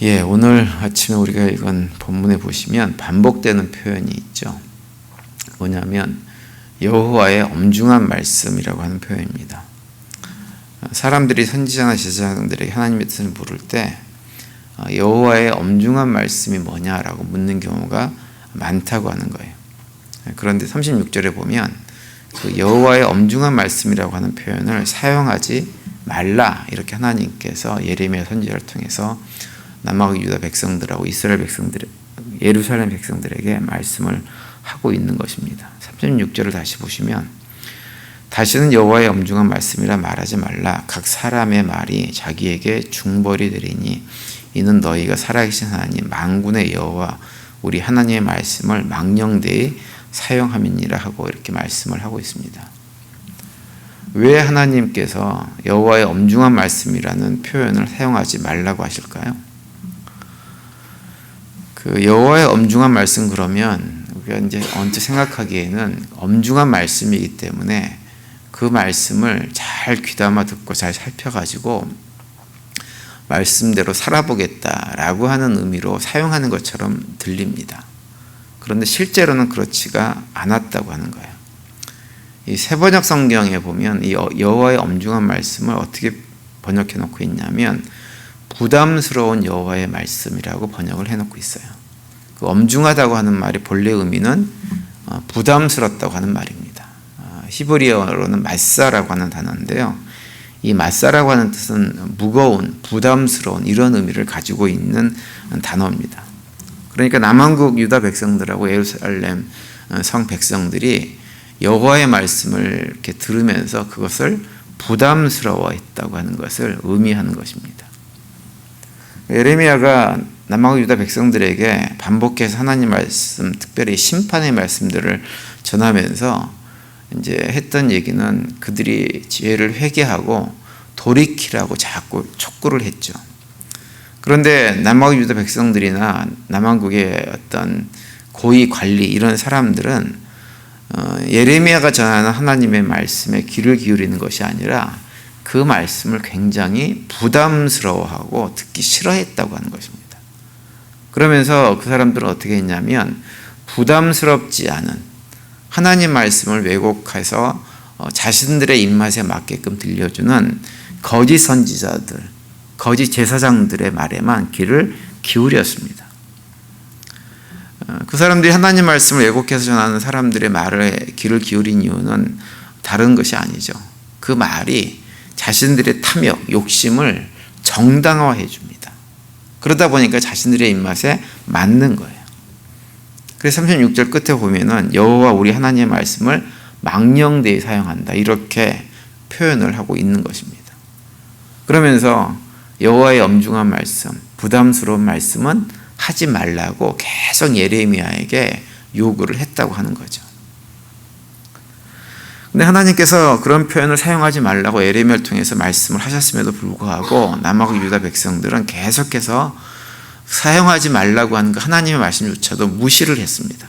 오늘 아침에 우리가 읽은 본문에 보시면 반복되는 표현이 있죠. 뭐냐면 여호와의 엄중한 말씀이라고 하는 표현입니다. 사람들이 선지자나 제사장들에게 하나님의 뜻을 물을 때 여호와의 엄중한 말씀이 뭐냐라고 묻는 경우가 많다고 하는 거예요. 그런데 36절에 보면 그 여호와의 엄중한 말씀이라고 하는 표현을 사용하지 말라, 이렇게 하나님께서 예레미야 선지자를 통해서 남아국 유다 백성들하고 이스라엘 백성들, 예루살렘 백성들에게 말씀을 하고 있는 것입니다. 36절을 다시 보시면 다시는 여호와의 엄중한 말씀이라 말하지 말라. 각 사람의 말이 자기에게 중벌이 되리니 이는 너희가 살아계신 하나님 만군의 여호와 우리 하나님의 말씀을 망령되이 사용함이니라 하고 이렇게 말씀을 하고 있습니다. 왜 하나님께서 여호와의 엄중한 말씀이라는 표현을 사용하지 말라고 하실까요? 그 여호와의 엄중한 말씀, 그러면 우리가 이제 언뜻 생각하기에는 엄중한 말씀이기 때문에 그 말씀을 잘 귀담아 듣고 잘 살펴가지고 말씀대로 살아보겠다라고 하는 의미로 사용하는 것처럼 들립니다. 그런데 실제로는 그렇지가 않았다고 하는 거예요. 이 세번역 성경에 보면 이 여호와의 엄중한 말씀을 어떻게 번역해 놓고 있냐면 부담스러운 여호와의 말씀이라고 번역을 해놓고 있어요. 그 엄중하다고 하는 말이 본래 의미는 부담스럽다고 하는 말입니다. 히브리어로는 마사라고 하는 단어인데요. 이 마사라고 하는 뜻은 무거운, 부담스러운 이런 의미를 가지고 있는 단어입니다. 그러니까 남한국 유다 백성들하고 예루살렘 성 백성들이 여호와의 말씀을 이렇게 들으면서 그것을 부담스러워했다고 하는 것을 의미하는 것입니다. 예레미야가 남아국 유다 백성들에게 반복해서 하나님 말씀, 특별히 심판의 말씀들을 전하면서 이제 했던 얘기는 그들이 죄를 회개하고 돌이키라고 자꾸 촉구를 했죠. 그런데 남아국 유다 백성들이나 남한국의 어떤 고위 관리 이런 사람들은 예레미야가 전하는 하나님의 말씀에 귀를 기울이는 것이 아니라 그 말씀을 굉장히 부담스러워하고 듣기 싫어했다고 하는 것입니다. 그러면서 그 사람들은 어떻게 했냐면 부담스럽지 않은 하나님 말씀을 왜곡해서 자신들의 입맛에 맞게끔 들려주는 거짓 선지자들, 거짓 제사장들의 말에만 귀를 기울였습니다. 그 사람들이 하나님 말씀을 왜곡해서 전하는 사람들의 말에 귀를 기울인 이유는 다른 것이 아니죠. 그 말이 자신들의 탐욕, 욕심을 정당화해 줍니다. 그러다 보니까 자신들의 입맛에 맞는 거예요. 그래서 36절 끝에 보면은 여호와 우리 하나님의 말씀을 망령되이 사용한다, 이렇게 표현을 하고 있는 것입니다. 그러면서 여호와의 엄중한 말씀, 부담스러운 말씀은 하지 말라고 계속 예레미야에게 요구를 했다고 하는 거죠. 근데 하나님께서 그런 표현을 사용하지 말라고 예레미야를 통해서 말씀을 하셨음에도 불구하고 남아국 유다 백성들은 계속해서 사용하지 말라고 하는 그 하나님의 말씀조차도 무시를 했습니다.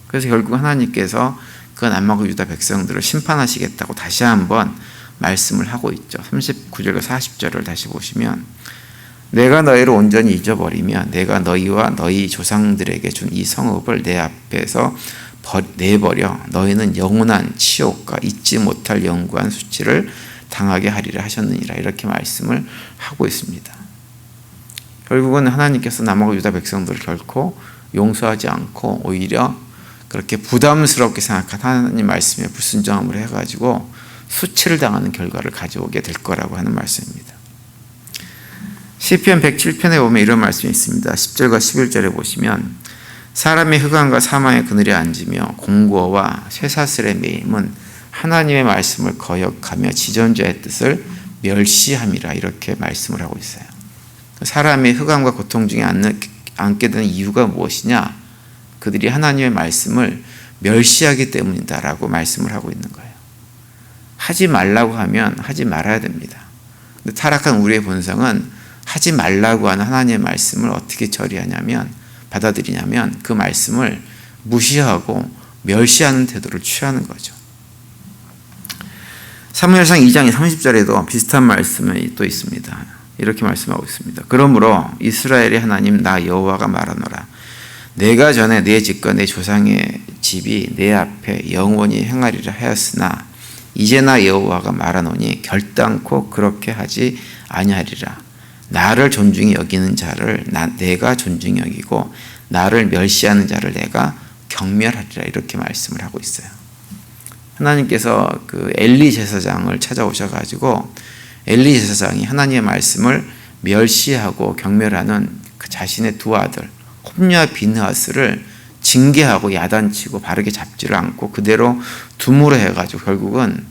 그래서 결국 하나님께서 그 남아국 유다 백성들을 심판하시겠다고 다시 한번 말씀을 하고 있죠. 39절과 40절을 다시 보시면 내가 너희를 온전히 잊어버리면 내가 너희와 너희 조상들에게 준 이 성읍을 내 앞에서 내버려 너희는 영원한 치욕과 잊지 못할 영구한 수치를 당하게 하리라 하셨느니라, 이렇게 말씀을 하고 있습니다. 결국은 하나님께서 남아국 유다 백성들을 결코 용서하지 않고 오히려 그렇게 부담스럽게 생각한 하나님 말씀에 불순종함을 해가지고 수치를 당하는 결과를 가져오게 될 거라고 하는 말씀입니다. 시편 107편에 보면 이런 말씀이 있습니다. 10절과 11절에 보시면 사람의 흑암과 사망의 그늘에 앉으며 공고와 쇠사슬에 매임은 하나님의 말씀을 거역하며 지존자의 뜻을 멸시함이라, 이렇게 말씀을 하고 있어요. 사람이 흑암과 고통 중에 앉게 되는 이유가 무엇이냐? 그들이 하나님의 말씀을 멸시하기 때문이다라고 말씀을 하고 있는 거예요. 하지 말라고 하면 하지 말아야 됩니다. 근데 타락한 우리의 본성은 하지 말라고 하는 하나님의 말씀을 어떻게 처리하냐면, 받아들이냐면 그 말씀을 무시하고 멸시하는 태도를 취하는 거죠. 사무엘상 2장 30절에도 비슷한 말씀이 또 있습니다. 이렇게 말씀하고 있습니다. 그러므로 이스라엘의 하나님 나 여호와가 말하노라. 내가 전에 내 집과 내 조상의 집이 내 앞에 영원히 행하리라 하였으나 이제 나 여호와가 말하노니 결단코 그렇게 하지 아니하리라. 나를 존중히 여기는 자를 내가 존중히 여기고 나를 멸시하는 자를 내가 경멸하리라. 이렇게 말씀을 하고 있어요. 하나님께서 그 엘리 제사장을 찾아오셔가지고 엘리 제사장이 하나님의 말씀을 멸시하고 경멸하는 그 자신의 두 아들 홈리와 비느하스를 징계하고 야단치고 바르게 잡지를 않고 그대로 두무로 해가지고 결국은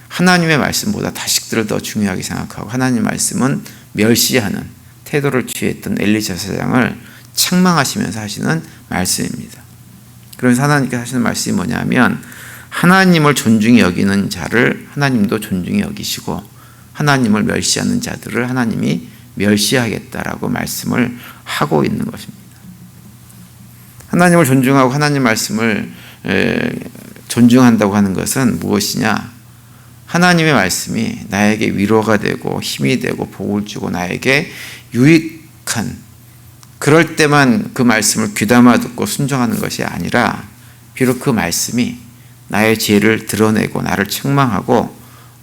하나님의 말씀보다 자식들을 더 중요하게 생각하고 하나님의 말씀은 멸시하는 태도를 취했던 엘리 제사장을 책망하시면서 하시는 말씀입니다. 그래서 하나님께서 하시는 말씀이 뭐냐면 하나님을 존중히 여기는 자를 하나님도 존중히 여기시고 하나님을 멸시하는 자들을 하나님이 멸시하겠다라고 말씀을 하고 있는 것입니다. 하나님을 존중하고 하나님 말씀을 존중한다고 하는 것은 무엇이냐? 하나님의 말씀이 나에게 위로가 되고 힘이 되고 복을 주고 나에게 유익한 그럴 때만 그 말씀을 귀담아 듣고 순종하는 것이 아니라 비록 그 말씀이 나의 죄를 드러내고 나를 책망하고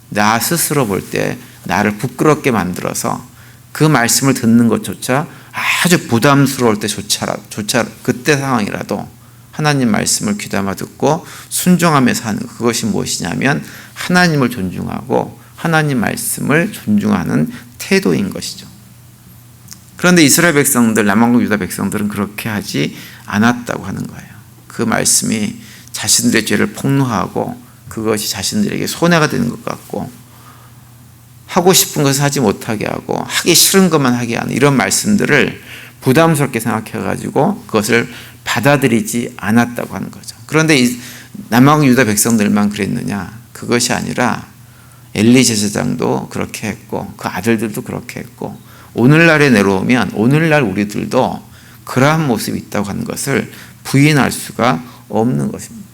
나 스스로 볼 때 나를 부끄럽게 만들어서 그 말씀을 듣는 것조차 아주 부담스러울 때조차 그때 상황이라도 하나님 말씀을 귀담아 듣고 순종하면서 하는 그것이 무엇이냐면 하나님을 존중하고 하나님 말씀을 존중하는 태도인 것이죠. 그런데 이스라엘 백성들, 남왕국 유다 백성들은 그렇게 하지 않았다고 하는 거예요. 그 말씀이 자신들의 죄를 폭로하고 그것이 자신들에게 손해가 되는 것 같고 하고 싶은 것을 하지 못하게 하고 하기 싫은 것만 하게 하는 이런 말씀들을 부담스럽게 생각해가지고 그것을 받아들이지 않았다고 하는 거죠. 그런데 이 남왕국 유다 백성들만 그랬느냐? 그것이 아니라 엘리 제사장도 그렇게 했고 그 아들들도 그렇게 했고 오늘날에 내려오면 오늘날 우리들도 그러한 모습이 있다고 하는 것을 부인할 수가 없는 것입니다.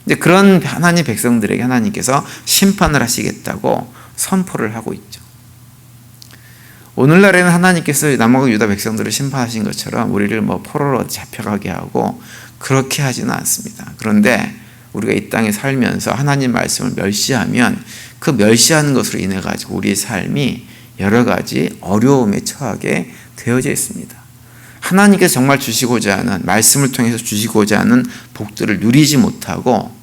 근데 그런 하나님 백성들에게 하나님께서 심판을 하시겠다고 선포를 하고 있죠. 오늘날에는 하나님께서 남왕국 유다 백성들을 심판하신 것처럼 우리를 포로로 잡혀가게 하고 그렇게 하지는 않습니다. 그런데 우리가 이 땅에 살면서 하나님 말씀을 멸시하면 그 멸시하는 것으로 인해 가지고 우리의 삶이 여러 가지 어려움에 처하게 되어져 있습니다. 하나님께서 정말 주시고자 하는 말씀을 통해서 주시고자 하는 복들을 누리지 못하고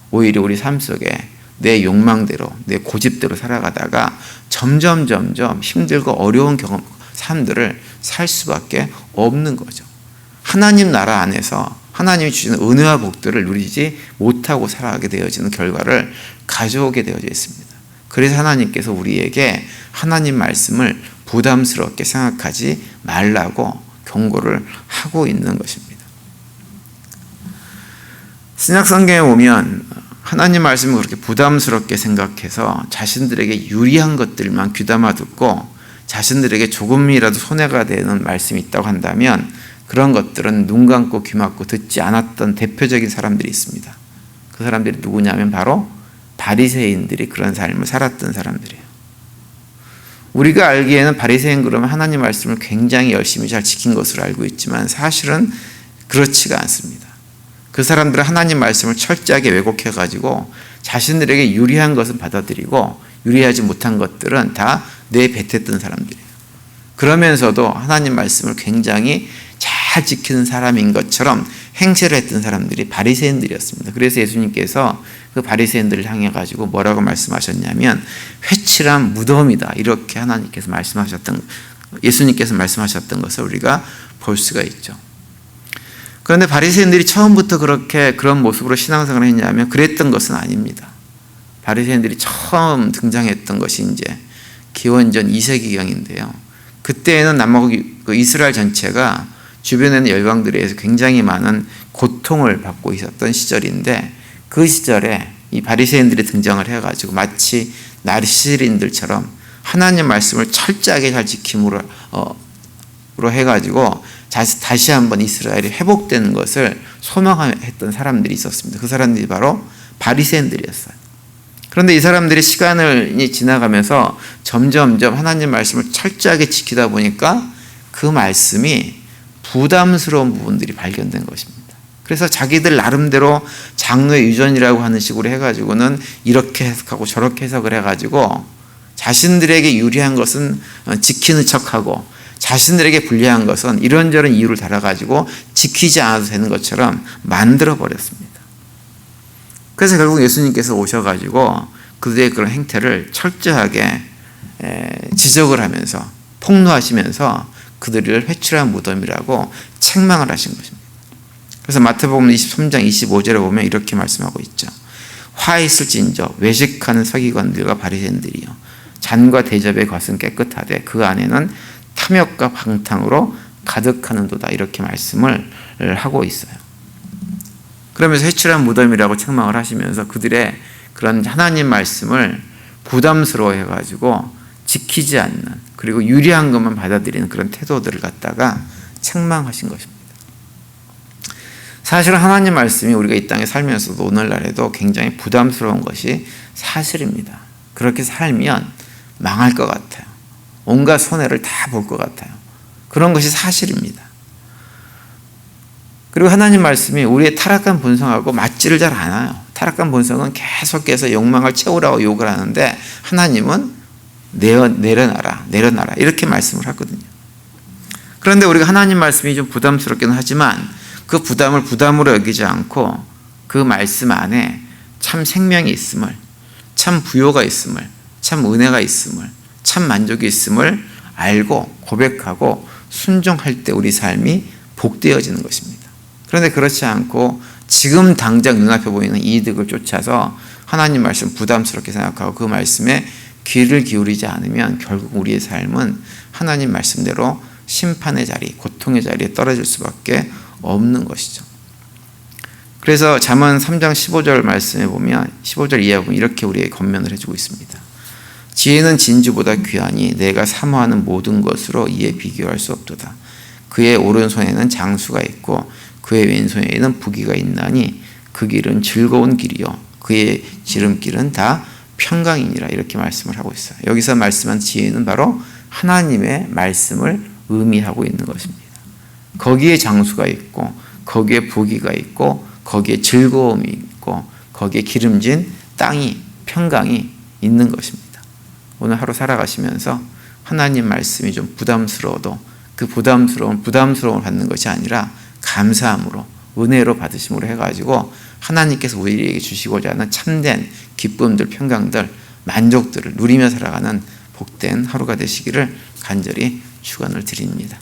오히려 우리 삶 속에 내 욕망대로 내 고집대로 살아가다가 점점 힘들고 어려운 삶들을 살 수밖에 없는 거죠. 하나님 나라 안에서 하나님이 주시는 은혜와 복들을 누리지 못하고 살아가게 되어지는 결과를 가져오게 되어져 있습니다. 그래서 하나님께서 우리에게 하나님 말씀을 부담스럽게 생각하지 말라고 경고를 하고 있는 것입니다. 신약 성경에 보면 하나님 말씀을 그렇게 부담스럽게 생각해서 자신들에게 유리한 것들만 귀담아 듣고 자신들에게 조금이라도 손해가 되는 말씀이 있다고 한다면 그런 것들은 눈 감고 귀 막고 듣지 않았던 대표적인 사람들이 있습니다. 그 사람들이 누구냐면 바로 바리새인들이 그런 삶을 살았던 사람들이에요. 우리가 알기에는 바리새인 그러면 하나님 말씀을 굉장히 열심히 잘 지킨 것으로 알고 있지만 사실은 그렇지가 않습니다. 그 사람들은 하나님 말씀을 철저하게 왜곡해가지고 자신들에게 유리한 것은 받아들이고 유리하지 못한 것들은 다 내뱉었던 사람들이에요. 그러면서도 하나님 말씀을 굉장히 잘 지키는 사람인 것처럼 행세를 했던 사람들이 바리새인들이었습니다. 그래서 예수님께서 그 바리새인들을 향해 가지고 뭐라고 말씀하셨냐면 회칠한 무덤이다 이렇게 하나님께서 예수님께서 말씀하셨던 것을 우리가 볼 수가 있죠. 그런데 바리새인들이 처음부터 그런 모습으로 신앙생활을 했냐면 그랬던 것은 아닙니다. 바리새인들이 처음 등장했던 것이 이제 기원전 2세기경인데요. 그때에는 남왕국 이스라엘 전체가 주변에 있는 열방들에 의해서 굉장히 많은 고통을 받고 있었던 시절인데 그 시절에 이 바리새인들이 등장을 해가지고 마치 나시린들처럼 하나님 말씀을 철저하게 잘 지킴으로 해가지고 다시 한번 이스라엘이 회복되는 것을 소망했던 사람들이 있었습니다. 그 사람들이 바로 바리새인들이었어요. 그런데 이 사람들이 시간이 지나가면서 점점점 하나님 말씀을 철저하게 지키다 보니까 그 말씀이 부담스러운 부분들이 발견된 것입니다. 그래서 자기들 나름대로 장로의 유전이라고 하는 식으로 해가지고는 이렇게 해석하고 저렇게 해석을 해가지고 자신들에게 유리한 것은 지키는 척하고 자신들에게 불리한 것은 이런저런 이유를 달아가지고 지키지 않아도 되는 것처럼 만들어버렸습니다. 그래서 결국 예수님께서 오셔가지고 그들의 그런 행태를 철저하게 지적을 하면서 폭로하시면서 그들을 회출한 무덤이라고 책망을 하신 것입니다. 그래서 마태복음 23장 25절에 보면 이렇게 말씀하고 있죠. 화 있을진저 외식하는 서기관들과 바리새인들이요 잔과 대접의 것은 깨끗하되 그 안에는 탐욕과 방탕으로 가득하는도다. 이렇게 말씀을 하고 있어요. 그러면서 회출한 무덤이라고 책망을 하시면서 그들의 그런 하나님 말씀을 부담스러워해 가지고 지키지 않는, 그리고 유리한 것만 받아들이는 그런 태도들을 갖다가 책망하신 것입니다. 사실은 하나님 말씀이 우리가 이 땅에 살면서도 오늘날에도 굉장히 부담스러운 것이 사실입니다. 그렇게 살면 망할 것 같아요. 온갖 손해를 다 볼 것 같아요. 그런 것이 사실입니다. 그리고 하나님 말씀이 우리의 타락한 본성하고 맞지를 잘 않아요. 타락한 본성은 계속해서 욕망을 채우라고 욕을 하는데 하나님은 내려놔라 이렇게 말씀을 하거든요. 그런데 우리가 하나님 말씀이 좀 부담스럽기는 하지만 그 부담을 부담으로 여기지 않고 그 말씀 안에 참 생명이 있음을, 참 부요가 있음을, 참 은혜가 있음을, 참 만족이 있음을 알고 고백하고 순종할 때 우리 삶이 복되어지는 것입니다. 그런데 그렇지 않고 지금 당장 눈앞에 보이는 이득을 쫓아서 하나님 말씀 부담스럽게 생각하고 그 말씀에 귀를 기울이지 않으면 결국 우리의 삶은 하나님 말씀대로 심판의 자리, 고통의 자리에 떨어질 수밖에 없는 것이죠. 그래서 잠언 3장 15절 말씀에 보면 15절 이하에 보면 이렇게 우리에게 권면을 해주고 있습니다. 지혜는 진주보다 귀하니 내가 사모하는 모든 것으로 이에 비교할 수 없도다. 그의 오른손에는 장수가 있고 그의 왼손에는 부귀가 있나니 그 길은 즐거운 길이요 그의 지름길은 다 평강이니라. 이렇게 말씀을 하고 있어요. 여기서 말씀한 지혜는 바로 하나님의 말씀을 의미하고 있는 것입니다. 거기에 장수가 있고 거기에 부귀가 있고 거기에 즐거움이 있고 거기에 기름진 땅이 평강이 있는 것입니다. 오늘 하루 살아가시면서 하나님 말씀이 좀 부담스러워도 그 부담스러움을 받는 것이 아니라 감사함으로 은혜로 받으심으로 해가지고 하나님께서 우리에게 주시고자 하는 참된 기쁨들, 평강들, 만족들을 누리며 살아가는 복된 하루가 되시기를 간절히 축원을 드립니다.